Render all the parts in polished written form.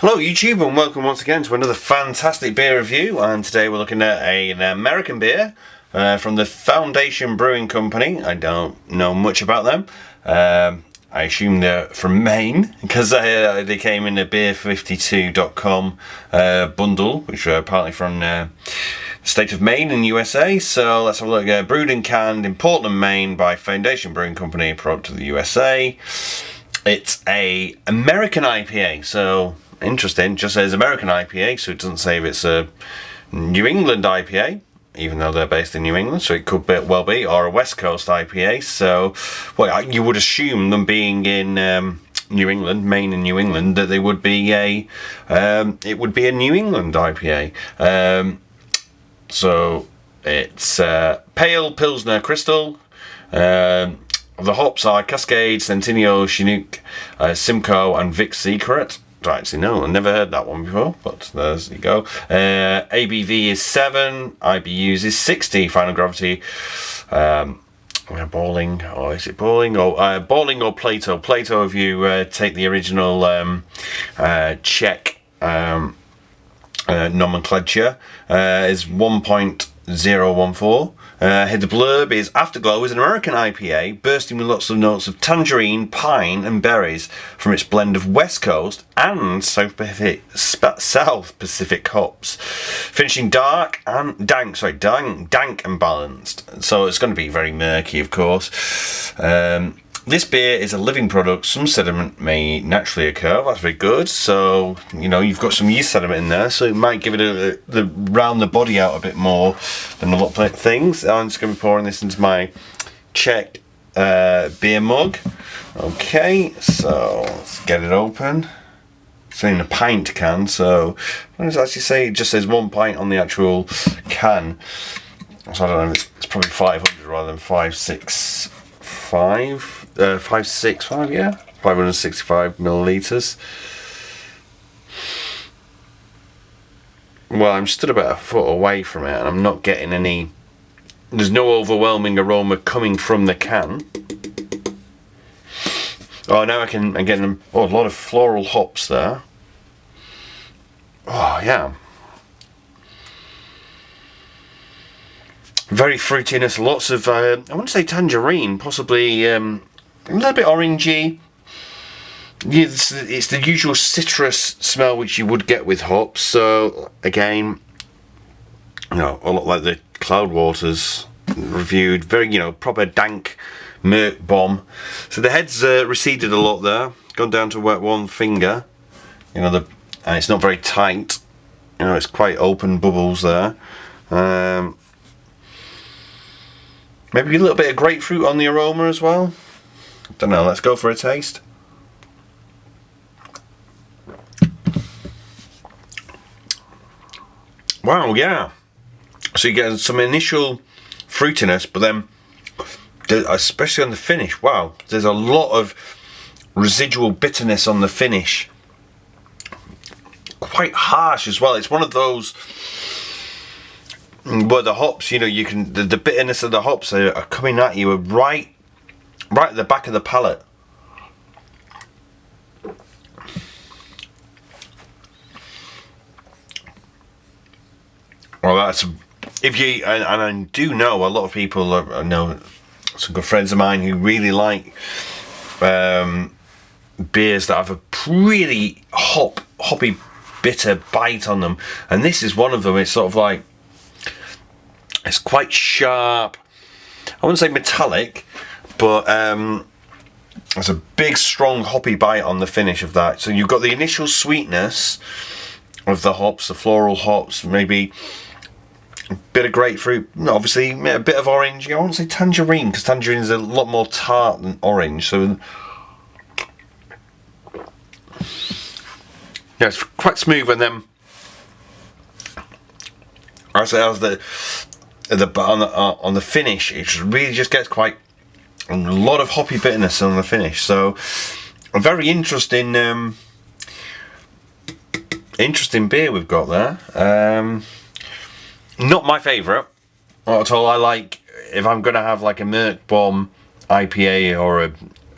Hello YouTube, and welcome once again to another fantastic beer review. And today we're looking at an American beer from the Foundation Brewing Company. I don't know much about them. I assume they're from Maine because they came in the beer52.com bundle, which are partly from the state of Maine in USA. So let's have a look. Brewed and canned in Portland, Maine by Foundation Brewing Company, product of the USA. It's a American IPA, so interesting. Just says American IPA, so it doesn't say if it's a New England IPA, even though they're based in New England, so it could well be, or a West Coast IPA. So, well, you would assume them being in New England, Maine and New England, that they would be it would be a New England IPA. So it's pale Pilsner Crystal. The hops are Cascade, Centennial, Chinook, Simcoe, and Vic Secret. I actually know, I've never heard that one before, but there you go. ABV is 7, IBUs is 60, final gravity. Boiling, or is it boiling? Or boiling or Plato? Plato, if you take the original Czech nomenclature, is 1.014. The blurb is Afterglow is an American IPA bursting with lots of notes of tangerine, pine and berries from its blend of West Coast and South Pacific hops, finishing dank and balanced. So it's going to be very murky, of course. This beer is a living product. Some sediment may naturally occur. That's very good. So, you know, you've got some yeast sediment in there, so it might give it round the body out a bit more than a lot of things. I'm just going to be pouring this into my Czech beer mug. Okay, so let's get it open. It's in a pint can, so what does it actually say? It just says 1 pint on the actual can. So I don't know, it's probably 500 rather than 565, yeah, 565 milliliters. Well, I'm stood about a foot away from it and I'm not getting any, there's no overwhelming aroma coming from the can. Oh, now I'm getting them. Oh, a lot of floral hops there. Oh yeah, very fruitiness, lots of I want to say tangerine, possibly a little bit orangey. It's the usual citrus smell which you would get with hops. So again, you know, a lot like the Cloudwaters reviewed, very, you know, proper dank murk bomb. So the head's receded a lot there, gone down to one finger, you know, and it's not very tight, you know, it's quite open bubbles there. Maybe a little bit of grapefruit on the aroma as well. Don't know, let's go for a taste. Wow, yeah. So you get some initial fruitiness, but then, especially on the finish, wow, there's a lot of residual bitterness on the finish. Quite harsh as well. It's one of those where the hops, you know, you can, the bitterness of the hops are coming at you right at the back of the palate. Well, that's, if you, and I do know a lot of people, I know some good friends of mine who really like beers that have a really hoppy, bitter bite on them, and this is one of them. It's sort of like, it's quite sharp. I wouldn't say metallic, but there's a big, strong hoppy bite on the finish of that. So you've got the initial sweetness of the hops, the floral hops, maybe a bit of grapefruit, obviously a bit of orange. I won't say tangerine, because tangerine is a lot more tart than orange. So yeah, it's quite smooth, and then I say as on the finish, it really just gets quite a lot of hoppy bitterness on the finish. So a very interesting beer we've got there. Not my favourite, not at all. I like, if I'm going to have like a Merc Bomb IPA or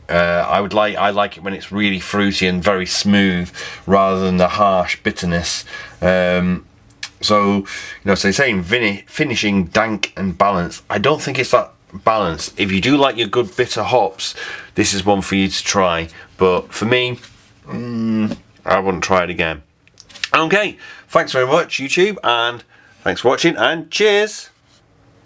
I like it when it's really fruity and very smooth rather than the harsh bitterness. So, so saying finishing dank and balanced, I don't think it's that balanced. If you do like your good bitter hops, this is one for you to try. But for me, I wouldn't try it again. Okay, thanks very much, YouTube, and thanks for watching, and cheers.